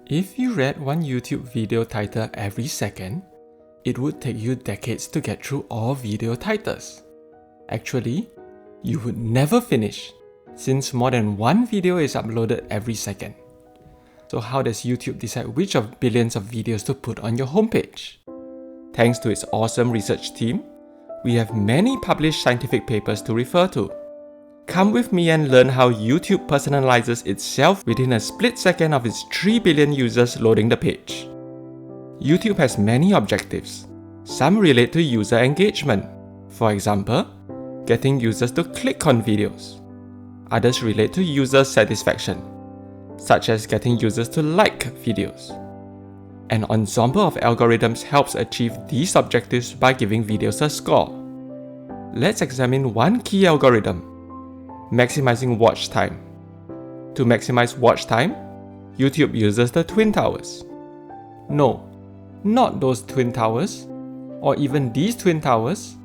If you read one YouTube video title every second, it would take you decades to get through all video titles. Actually, you would never finish, since more than one video is uploaded every second. So how does YouTube decide which of billions of videos to put on your homepage? Thanks to its awesome research team, we have many published scientific papers to refer to. Come with me and learn how YouTube personalizes itself within a split second of its 3 billion users loading the page. YouTube has many objectives. Some relate to user engagement. For example, getting users to click on videos. Others relate to user satisfaction, such as getting users to like videos. An ensemble of algorithms helps achieve these objectives by giving videos a score. Let's examine one key algorithm: maximizing watch time. To maximize watch time, YouTube uses the Twin Towers. No, not those Twin Towers, or even these Twin Towers,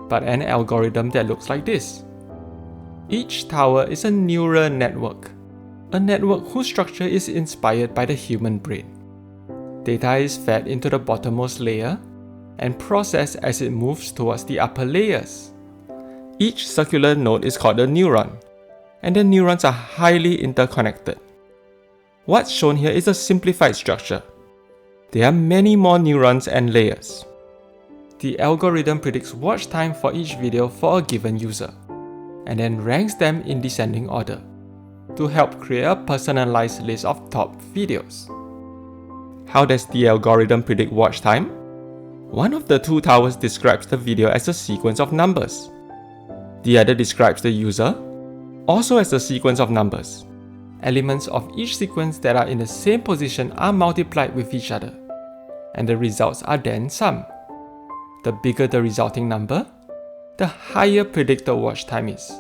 but an algorithm that looks like this. Each tower is a neural network, a network whose structure is inspired by the human brain. Data is fed into the bottommost layer and processed as it moves towards the upper layers. Each circular node is called a neuron, and the neurons are highly interconnected. What's shown here is a simplified structure. There are many more neurons and layers. The algorithm predicts watch time for each video for a given user, and then ranks them in descending order to help create a personalized list of top videos. How does the algorithm predict watch time? One of the two towers describes the video as a sequence of numbers. The other describes the user, also as a sequence of numbers. Elements of each sequence that are in the same position are multiplied with each other, and the results are then summed. The bigger the resulting number, the higher predicted watch time is.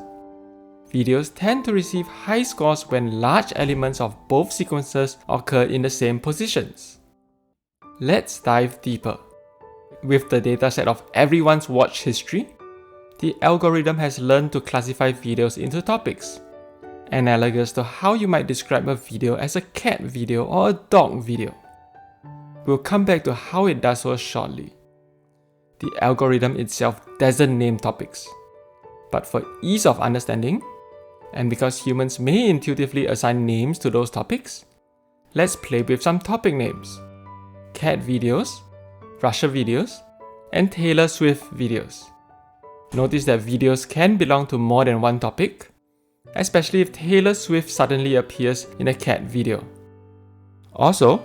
Videos tend to receive high scores when large elements of both sequences occur in the same positions. Let's dive deeper. With the dataset of everyone's watch history, the algorithm has learned to classify videos into topics, analogous to how you might describe a video as a cat video or a dog video. We'll come back to how it does so shortly. The algorithm itself doesn't name topics, but for ease of understanding, and because humans may intuitively assign names to those topics, let's play with some topic names: cat videos, Russia videos, and Taylor Swift videos. Notice that videos can belong to more than one topic, especially if Taylor Swift suddenly appears in a cat video. Also,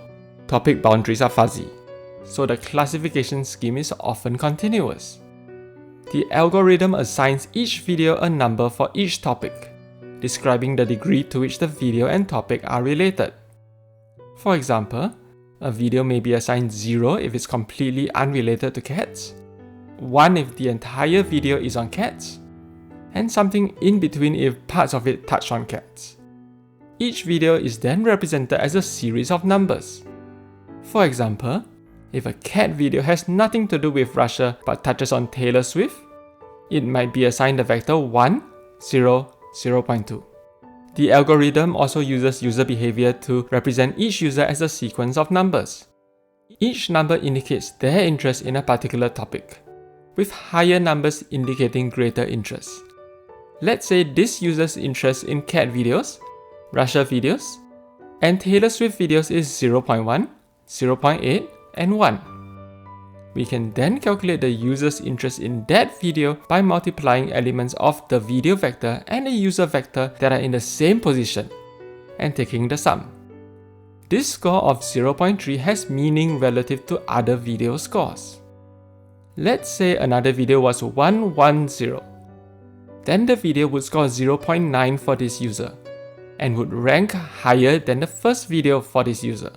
topic boundaries are fuzzy, so the classification scheme is often continuous. The algorithm assigns each video a number for each topic, describing the degree to which the video and topic are related. For example, a video may be assigned 0 if it's completely unrelated to cats, 1 if the entire video is on cats, and something in between if parts of it touch on cats. Each video is then represented as a series of numbers. For example, if a cat video has nothing to do with Russia but touches on Taylor Swift, it might be assigned the vector 1, 0, 0.2. The algorithm also uses user behavior to represent each user as a sequence of numbers. Each number indicates their interest in a particular topic, with higher numbers indicating greater interest. Let's say this user's interest in cat videos, Russia videos, and Taylor Swift videos is 0.1, 0.8, and 1. We can then calculate the user's interest in that video by multiplying elements of the video vector and the user vector that are in the same position, and taking the sum. This score of 0.3 has meaning relative to other video scores. Let's say another video was 110. Then the video would score 0.9 for this user, and would rank higher than the first video for this user.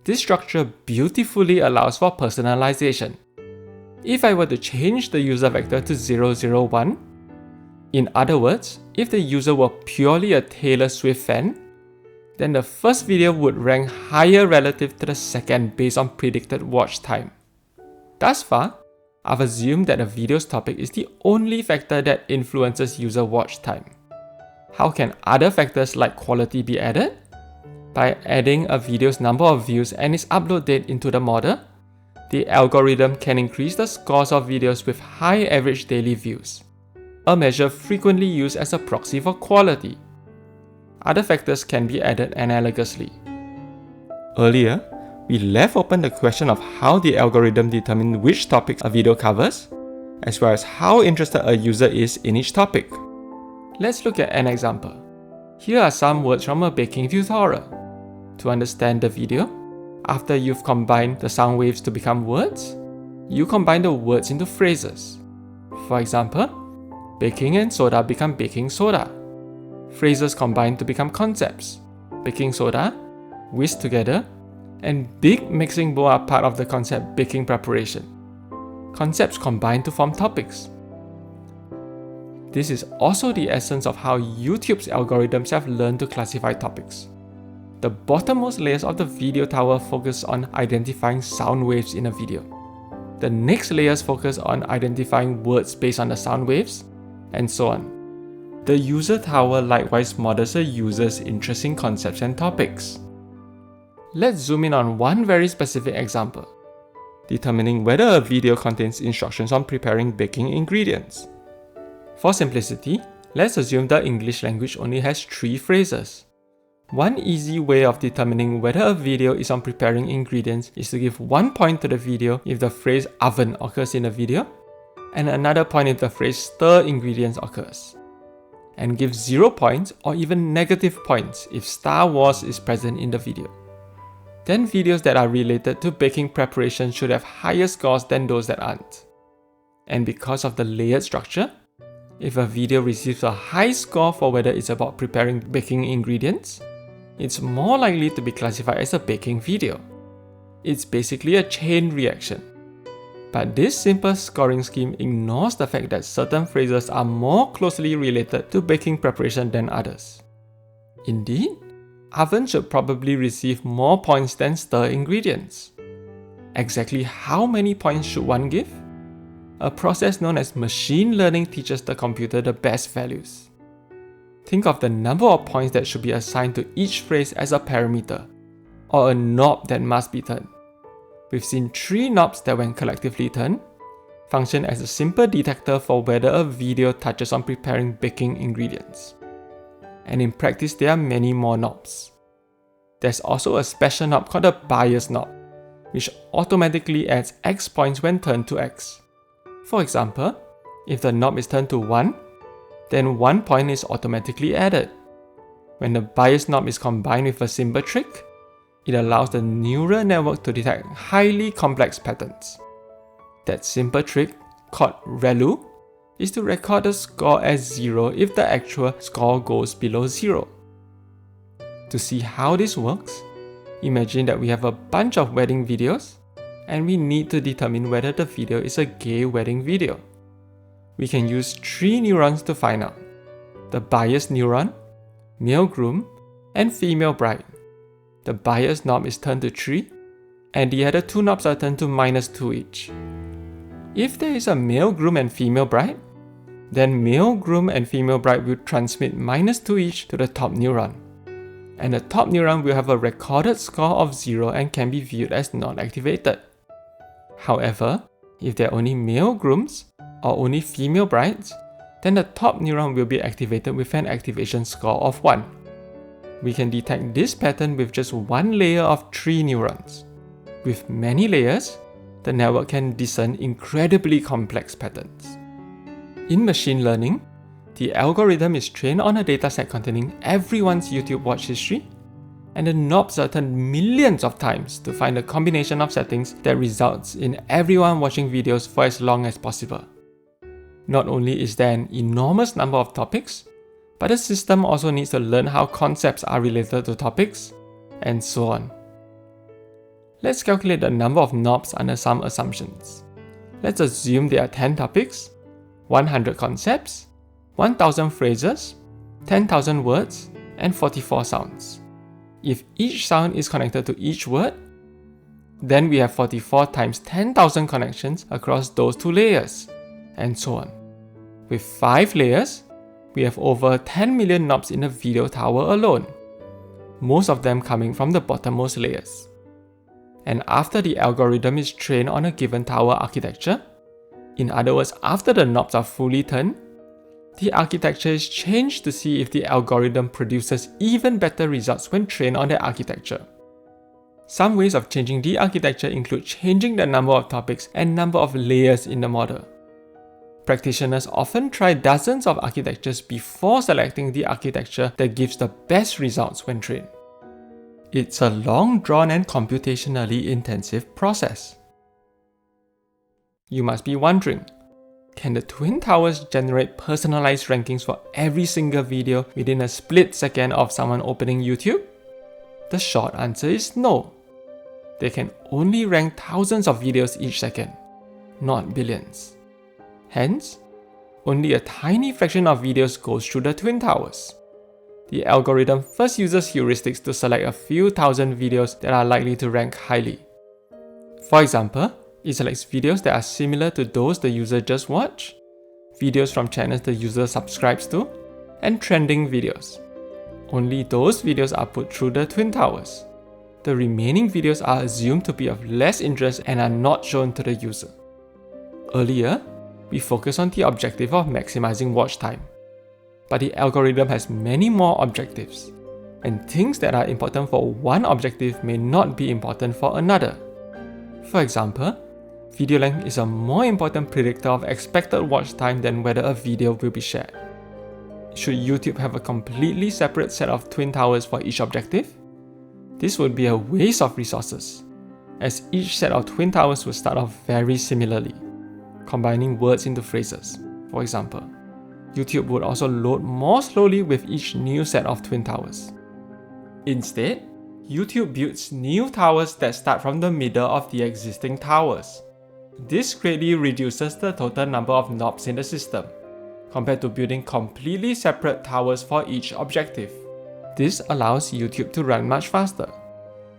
This structure beautifully allows for personalization. If I were to change the user vector to 001, in other words, if the user were purely a Taylor Swift fan, then the first video would rank higher relative to the second based on predicted watch time. Thus far, I've assumed that a video's topic is the only factor that influences user watch time. How can other factors like quality be added? By adding a video's number of views and its upload date into the model, the algorithm can increase the scores of videos with high average daily views, a measure frequently used as a proxy for quality. Other factors can be added analogously. Earlier, we left open the question of how the algorithm determines which topics a video covers, as well as how interested a user is in each topic. Let's look at an example. Here are some words from a baking tutorial. To understand the video, after you've combined the sound waves to become words, you combine the words into phrases. For example, baking and soda become baking soda. Phrases combine to become concepts. Baking soda, whisk together, and big mixing bowl are part of the concept baking preparation. Concepts combine to form topics. This is also the essence of how YouTube's algorithms have learned to classify topics. The bottommost layers of the video tower focus on identifying sound waves in a video. The next layers focus on identifying words based on the sound waves, and so on. The user tower likewise models a user's interest in concepts and topics. Let's zoom in on one very specific example, determining whether a video contains instructions on preparing baking ingredients. For simplicity, let's assume the English language only has 3 phrases. One easy way of determining whether a video is on preparing ingredients is to give 1 point to the video if the phrase oven occurs in the video, and another point if the phrase stir ingredients occurs, and give 0 points or even negative points if Star Wars is present in the video. Then videos that are related to baking preparation should have higher scores than those that aren't. And because of the layered structure, if a video receives a high score for whether it's about preparing baking ingredients, it's more likely to be classified as a baking video. It's basically a chain reaction. But this simple scoring scheme ignores the fact that certain phrases are more closely related to baking preparation than others. Indeed, oven should probably receive more points than stir ingredients. Exactly how many points should one give? A process known as machine learning teaches the computer the best values. Think of the number of points that should be assigned to each phrase as a parameter, or a knob that must be turned. We've seen 3 knobs that, when collectively turned, function as a simple detector for whether a video touches on preparing baking ingredients. And in practice, there are many more knobs. There's also a special knob called the bias knob, which automatically adds X points when turned to X. For example, if the knob is turned to 1, then 1 point is automatically added. When the bias knob is combined with a simple trick, it allows the neural network to detect highly complex patterns. That simple trick, called ReLU, is to record the score as 0 if the actual score goes below 0. To see how this works, imagine that we have a bunch of wedding videos, and we need to determine whether the video is a gay wedding video. We can use 3 neurons to find out: the bias neuron, male groom, and female bride. The bias knob is turned to 3, and the other 2 knobs are turned to -2 each. If there is a male groom and female bride, then male groom and female bride will transmit -2 each to the top neuron. And the top neuron will have a recorded score of 0 and can be viewed as not activated. However, if there are only male grooms or only female brides, then the top neuron will be activated with an activation score of 1. We can detect this pattern with just 1 layer of 3 neurons. With many layers, the network can discern incredibly complex patterns. In machine learning, the algorithm is trained on a dataset containing everyone's YouTube watch history, and the knobs are turned millions of times to find a combination of settings that results in everyone watching videos for as long as possible. Not only is there an enormous number of topics, but the system also needs to learn how concepts are related to topics, and so on. Let's calculate the number of knobs under some assumptions. Let's assume there are 10 topics, 100 concepts, 1000 phrases, 10,000 words, and 44 sounds. If each sound is connected to each word, then we have 44 times 10,000 connections across those 2 layers, and so on. With 5 layers, we have over 10 million knobs in the video tower alone. most of them coming from the bottommost layers. And after the algorithm is trained on a given tower architecture, in other words, after the knobs are fully turned, the architecture is changed to see if the algorithm produces even better results when trained on that architecture. Some ways of changing the architecture include changing the number of topics and number of layers in the model. Practitioners often try dozens of architectures before selecting the architecture that gives the best results when trained. It's a long drawn and computationally intensive process. You must be wondering, can the Twin Towers generate personalized rankings for every single video within a split second of someone opening YouTube? The short answer is no. They can only rank thousands of videos each second, not billions. Hence, only a tiny fraction of videos goes through the Twin Towers. The algorithm first uses heuristics to select a few thousand videos that are likely to rank highly. For example, it selects videos that are similar to those the user just watched, videos from channels the user subscribes to, and trending videos. Only those videos are put through the Twin Towers. The remaining videos are assumed to be of less interest and are not shown to the user. Earlier, we focused on the objective of maximizing watch time. But the algorithm has many more objectives, and things that are important for one objective may not be important for another. For example, video length is a more important predictor of expected watch time than whether a video will be shared. Should YouTube have a completely separate set of Twin Towers for each objective? This would be a waste of resources, as each set of Twin Towers would start off very similarly, combining words into phrases. For example, YouTube would also load more slowly with each new set of Twin Towers. Instead, YouTube builds new towers that start from the middle of the existing towers. This greatly reduces the total number of knobs in the system, compared to building completely separate towers for each objective. This allows YouTube to run much faster.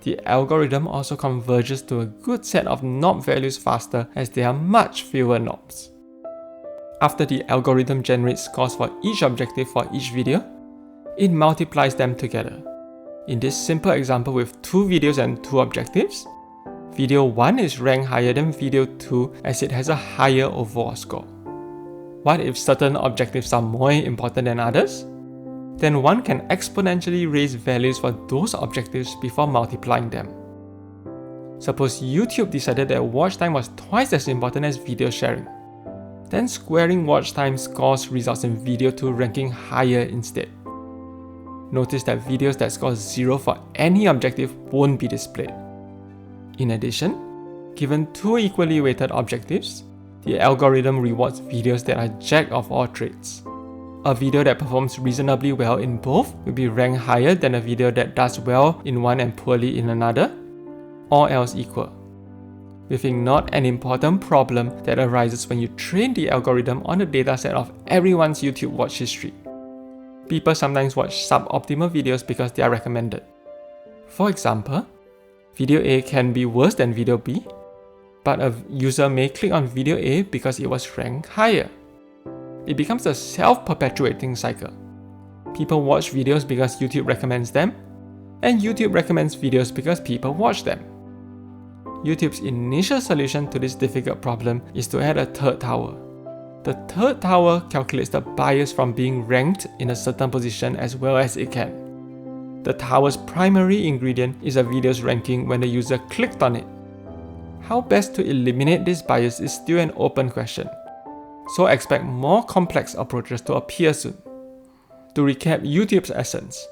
The algorithm also converges to a good set of knob values faster as there are much fewer knobs. After the algorithm generates scores for each objective for each video, it multiplies them together. In this simple example with 2 videos and 2 objectives, video 1 is ranked higher than video 2 as it has a higher overall score. What if certain objectives are more important than others? Then one can exponentially raise values for those objectives before multiplying them. Suppose YouTube decided that watch time was twice as important as video sharing. Then squaring watch time scores results in video 2 ranking higher instead. Notice that videos that score 0 for any objective won't be displayed. In addition, given 2 equally weighted objectives, the algorithm rewards videos that are jack of all trades. A video that performs reasonably well in both will be ranked higher than a video that does well in one and poorly in another, all else equal. We think not an important problem that arises when you train the algorithm on a dataset of everyone's YouTube watch history. People sometimes watch suboptimal videos because they are recommended. For example, video A can be worse than video B, but a user may click on video A because it was ranked higher. It becomes a self-perpetuating cycle. People watch videos because YouTube recommends them, and YouTube recommends videos because people watch them. YouTube's initial solution to this difficult problem is to add a third tower. The third tower calculates the bias from being ranked in a certain position as well as it can. The tower's primary ingredient is a video's ranking when the user clicked on it. How best to eliminate this bias is still an open question, so expect more complex approaches to appear soon. To recap YouTube's essence,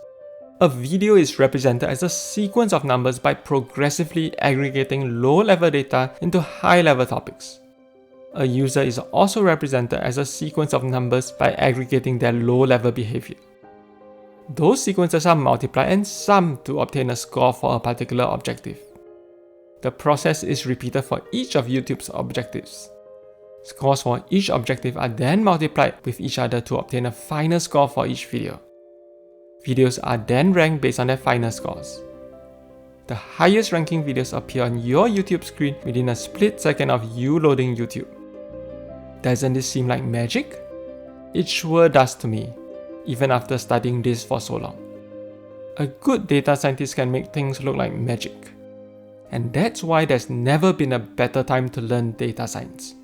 a video is represented as a sequence of numbers by progressively aggregating low-level data into high-level topics. A user is also represented as a sequence of numbers by aggregating their low-level behavior. Those sequences are multiplied and summed to obtain a score for a particular objective. The process is repeated for each of YouTube's objectives. Scores for each objective are then multiplied with each other to obtain a final score for each video. Videos are then ranked based on their final scores. The highest ranking videos appear on your YouTube screen within a split second of you loading YouTube. Doesn't this seem like magic? It sure does to me, even after studying this for so long. A good data scientist can make things look like magic. And that's why there's never been a better time to learn data science.